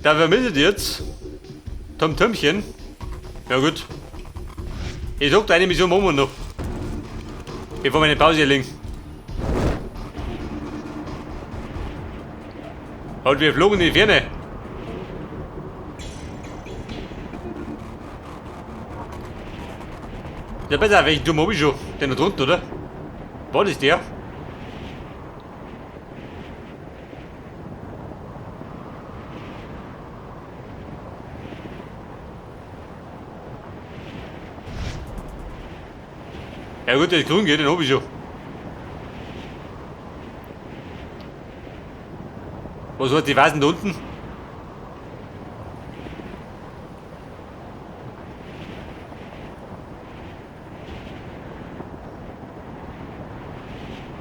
Da vermisst jetzt. Tom Tömmchen. Ja gut. Ich sag eine Mission machen wir noch. Bevor meine Pause hier liegen. Und wir flogen in die Ferne. Ja besser, welchen Turm hab ich schon? Den da drunter, oder? War das der? Ja gut, der ist grün geht, den hab ich schon. Was hat die Vasen da unten?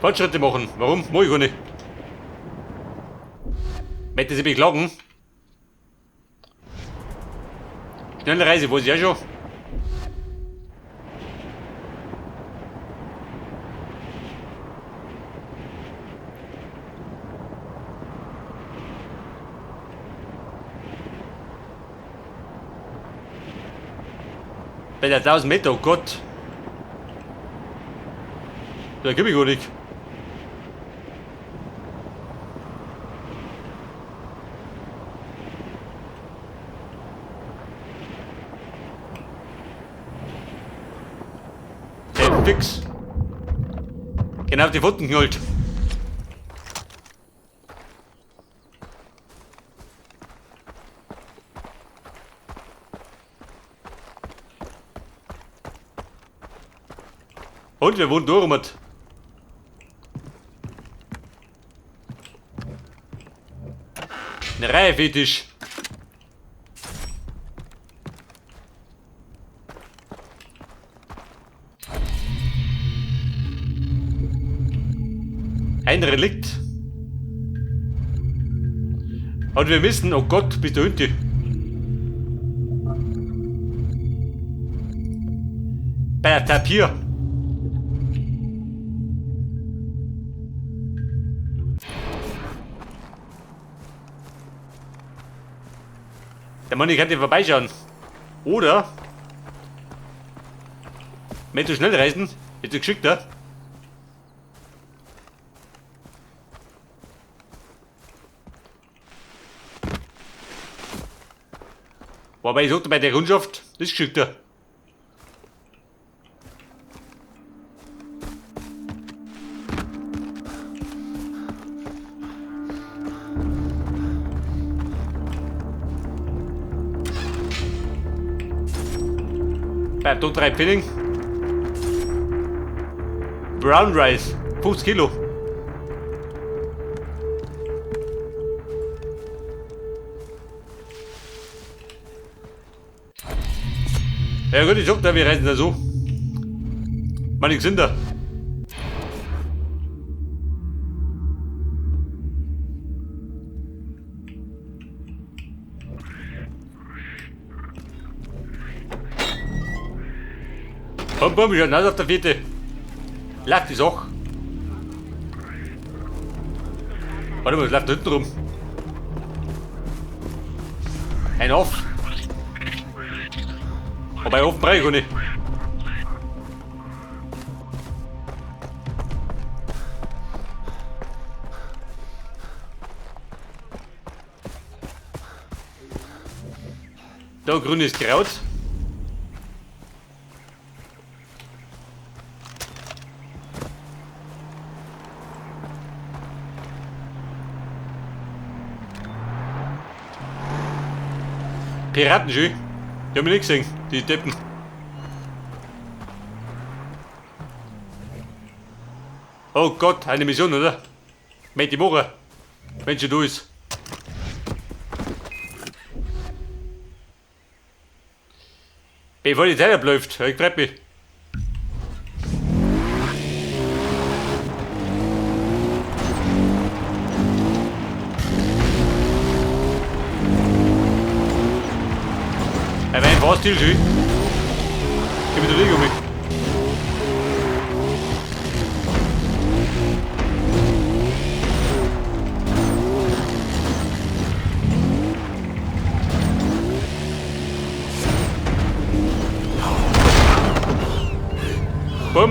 Fortschritte machen. Warum? Mach ich gar nicht. Möchte sie beklagen? Schnelle Reise, weiß ich ja schon. Bei der 1000 Meter, oh Gott. Da gib ich gar nicht. Fix. Genau auf die Pfoten geknallt. Und wir wurden durch. Eine Reihe Fetisch. Ein Relikt. Und wir müssen, oh Gott, bist du hinten. Bei der Tapir. Der Mann, ich kann dir vorbeischauen. Oder? Wenn du schnell reisen, ist du geschickter. Wobei ich sagte, bei der Kundschaft, das ist geschickter. Bei da 3 Pfennig. Brown Rice, 50 Kilo. Ja gut, ich sag da, wir reisen da so. Mann, ich sind da. Komm, komm, ich hab auf der Vierte. Lacht die Sache. Warte mal, es läuft da hinten rum. Ein auf. Aber offen brauche ich gar nicht. Da grünes Kraut. Piratenschü. Die haben mich nicht gesehen, die Deppen. Oh Gott, eine Mission, oder? Mit die Woche. Wenn sie da ist. Bevor die Zeit abläuft, ich treppe mich. Er war ein Fahrstil, schön. Geh mit der Liga um mich.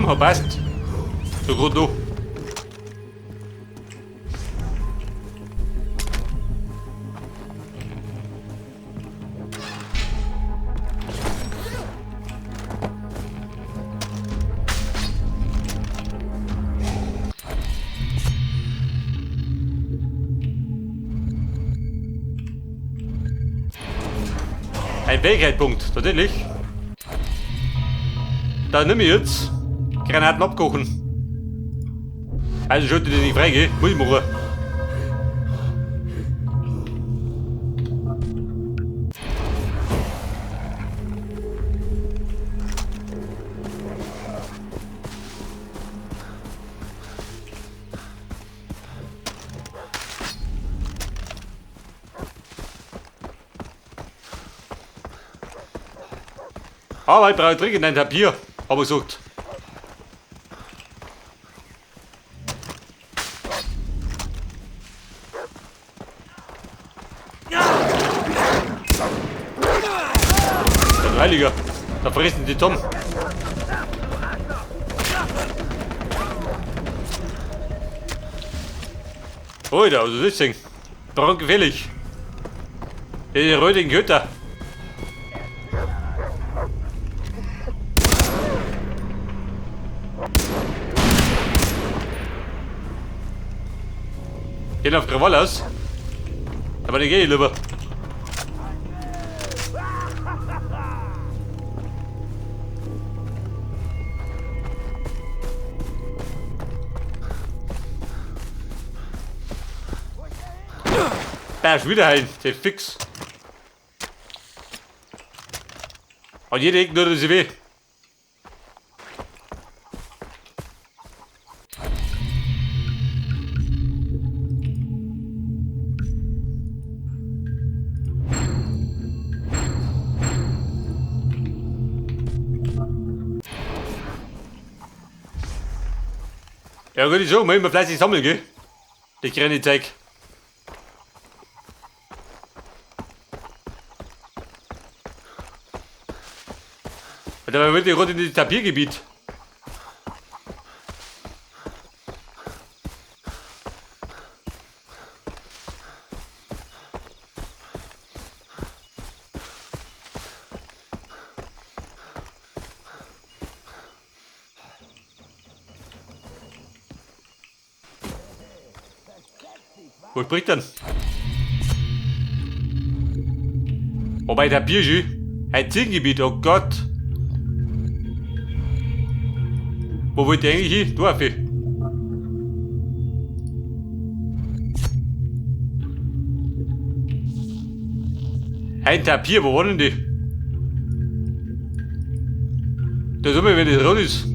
hat passt. So gut noch. Ein Fähigkeitspunkt, tatsächlich. Da nehme ich jetzt Granaten abkochen. Also sollte die nicht freigehen, muss ich machen. Aber ich brauche dringend ein Papier, habe ich gesagt. Der Heiliger, da fressen die Tom. Alter, also das Ding. Brandgefährlich. Die rötigen Götter. Gehen auf Krawall aus. Aber den gehe ich lieber. Bärsch wieder heilen, der fix. Und jede Ecke nur sie weh. Ja gut, ich so, mal immer fleißig sammeln, gell? Die kleine Zeug. Und dann wird die Runde in das Tapiergebiet. Wo spricht denn? Wobei der Bierschü, ein Ziegengebiet, oh Gott. Wo wollt ihr eigentlich hin? Du, Affe. Ein Tapir, wo waren denn die? Da sind wir, wenn das rot ist.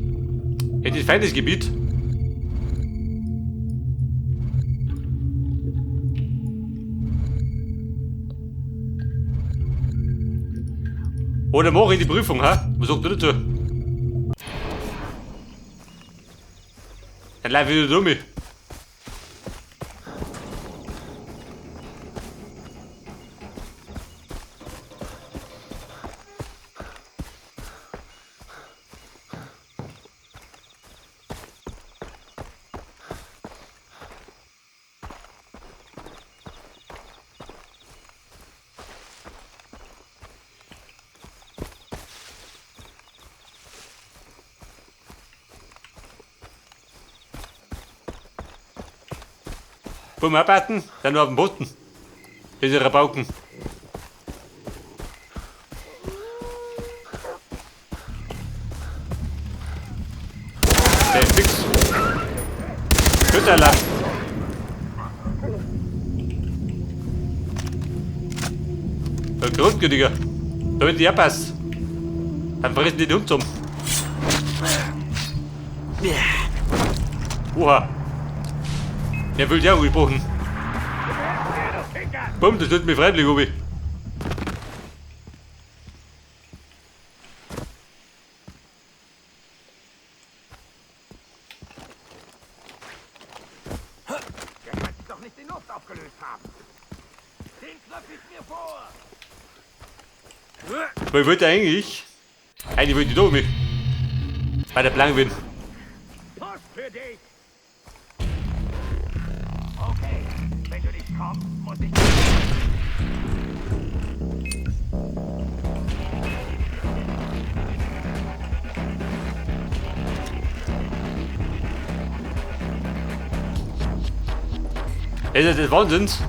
Ja, das feines Gebiet. Oder mache ich die Prüfung, ha? Was sagt ihr dazu? Dann laufe ich wieder dumm. Bumm abwarten, dann nur auf den Boden. Diese Rabauken. Der ist fix. Götterlamm. Grundgütiger. Damit die abpasst. Dann fressen die den Hund um. Oha. Der will ja auch gebrochen. Bumm, das tut mir freiwillig, Obi. Der kann doch nicht die Luft aufgelöst haben. Den knöpfe ich mir vor. Weil ich wollte eigentlich. Eigentlich wollte ich da mit. Bei der Plankwin. für dich. Okay, wenn du nicht kommst, muss ich... Ist das des Wahnsinns? Ist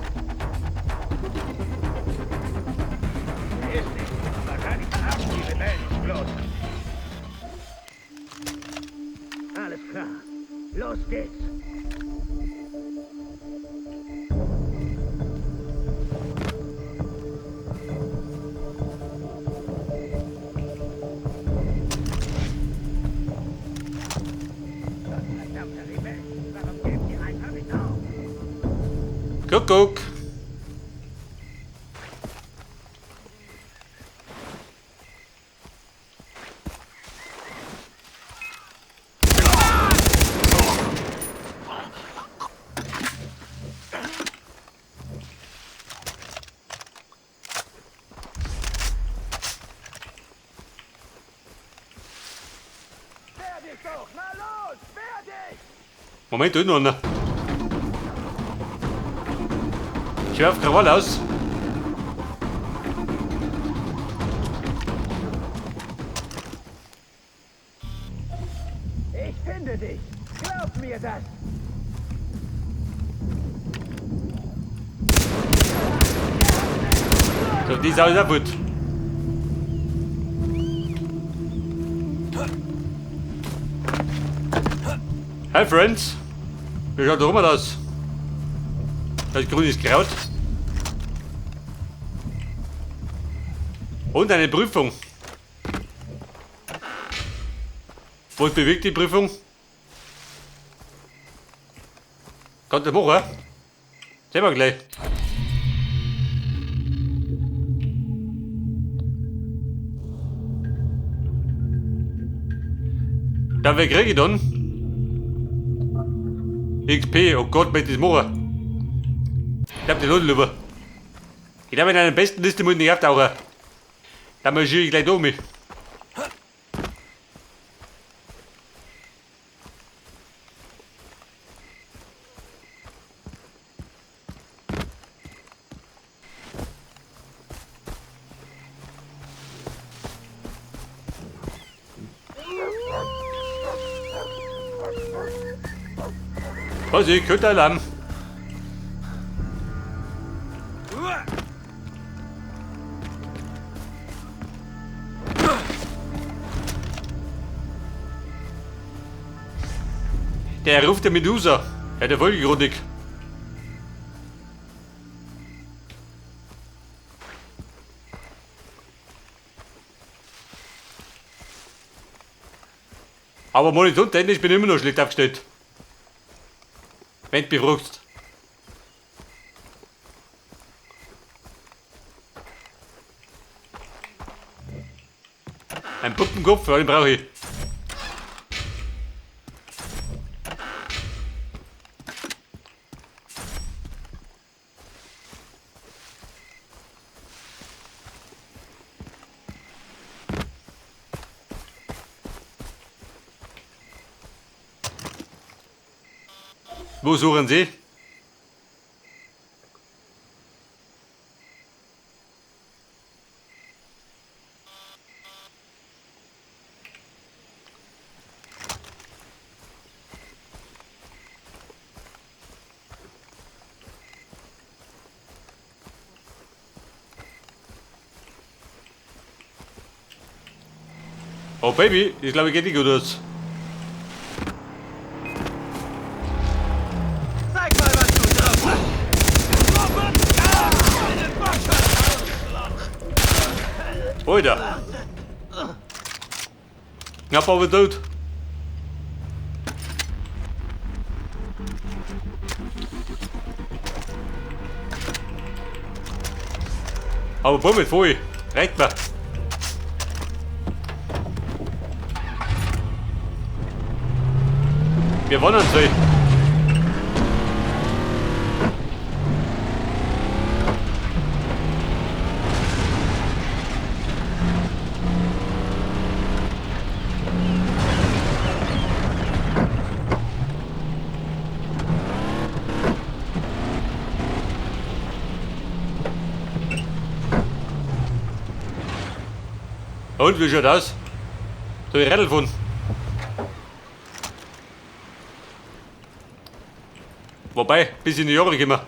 nicht. Wahrscheinlich haben die Rebellen bloß. Alles klar. Los geht's. Verdammte Rebellen. Warum geben die einfach nicht auf? Kuckuck. Wehr dich doch! Na los! Wehr dich! Moment, da noch einer. Ich werf Krawall aus. Ich finde dich! Glaub mir das! So, die Sau ist kaputt. Hi Friends. Wie schaut doch immer das? Das grünes Kraut. Und eine Prüfung. Was bewegt die Prüfung? Kannst du machen? Sehen wir gleich. Dann wer kriege ich dann? XP, oh Gott, möchte ich das machen? Ich hab die Null über. Ich glaube, in einer besten Liste muss ich nicht auftauchen. Dann marschiere ich gleich da um mich. Vorsicht, Kötterlamm. Der ruft der Medusa. Ja, der Folgegrundig. Aber monitontechnisch bin ich immer noch schlecht aufgestellt. Wenn du befragst. Ein Puppenkopf, ja, den brauche ich. Wo suchen Sie? Oh Baby, ich glaube, geht nicht gut aus. Zeig mal, was du drauf hast! Alter. Knapp aber tot. Aber Bummel voll. Reicht mir. Wir wollen uns zwei. Und wie schaut aus? Soll ich Rädel fahren? Wobei, bis in die Jahre gehen wir.